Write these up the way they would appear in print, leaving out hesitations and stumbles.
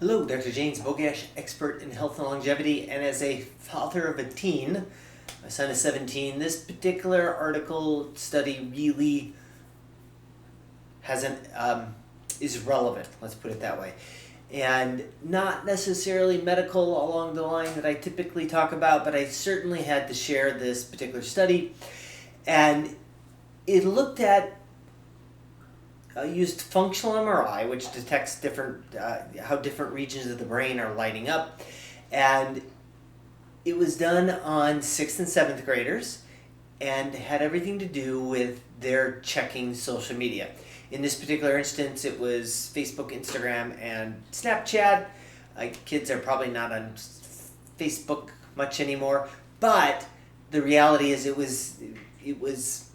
Hello, Dr. James Bogash, expert in health and longevity, and as a father of a teen, my son is 17, this particular study really is relevant, let's put it that way. And not necessarily medical along the line that I typically talk about, but I certainly had to share this particular study. And it looked at used functional MRI, which detects how different regions of the brain are lighting up. And it was done on 6th and 7th graders and had everything to do with their checking social media. In this particular instance, it was Facebook, Instagram, and Snapchat. Kids are probably not on Facebook much anymore, but the reality is it was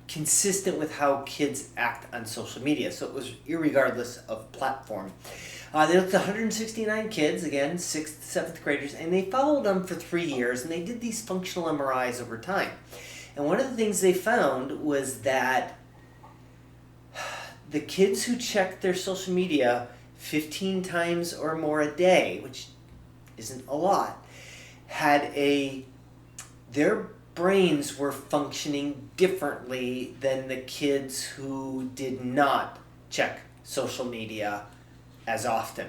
consistent with how kids act on social media. So it was irregardless of platform. They looked at 169 kids, again, 6th, 7th graders, and they followed them for 3 years, and they did these functional MRIs over time. And one of the things they found was that the kids who checked their social media 15 times or more a day, which isn't a lot, their brains were functioning differently than the kids who did not check social media as often.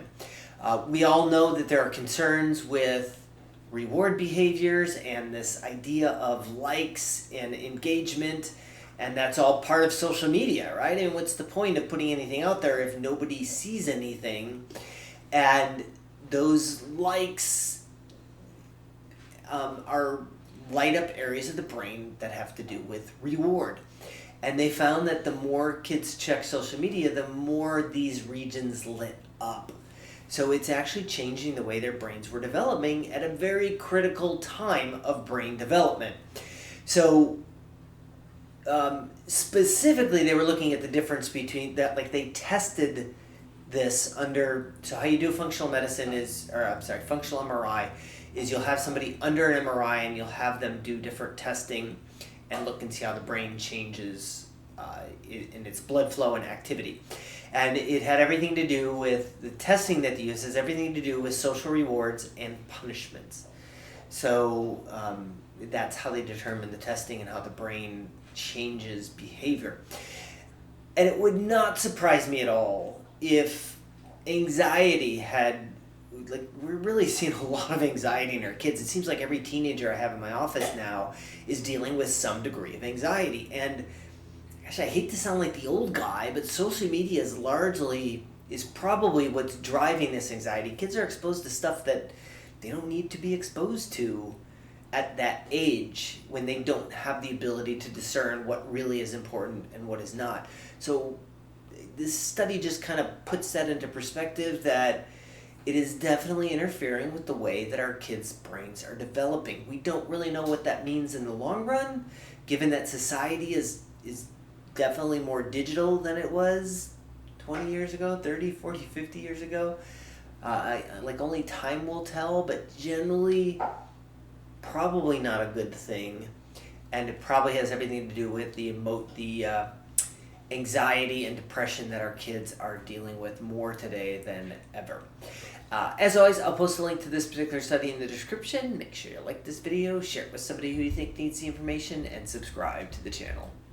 We all know that there are concerns with reward behaviors and this idea of likes and engagement, and that's all part of social media, right? And what's the point of putting anything out there if nobody sees anything? And those likes light up areas of the brain that have to do with reward. And they found that the more kids check social media, the more these regions lit up. So it's actually changing the way their brains were developing at a very critical time of brain development. So specifically, they were looking at the difference between that, like they tested this under, so how you do functional functional MRI is you'll have somebody under an MRI and you'll have them do different testing and look and see how the brain changes in its blood flow and activity. And it had everything to do with the testing that they use, has everything to do with social rewards and punishments. So that's how they determine the testing and how the brain changes behavior. And it would not surprise me at all if anxiety we're really seeing a lot of anxiety in our kids. It seems like every teenager I have in my office now is dealing with some degree of anxiety. And gosh, I hate to sound like the old guy, but social media is probably what's driving this anxiety. Kids are exposed to stuff that they don't need to be exposed to at that age when they don't have the ability to discern what really is important and what is not. So this study just kind of puts that into perspective, that it is definitely interfering with the way that our kids' brains are developing. We don't really know what that means in the long run, given that society is definitely more digital than it was 20 years ago, 30, 40, 50 years ago. Only time will tell, but generally probably not a good thing. And it probably has everything to do with the anxiety and depression that our kids are dealing with more today than ever. As always, I'll post a link to this particular study in the description. Make sure you like this video, share it with somebody who you think needs the information, and subscribe to the channel.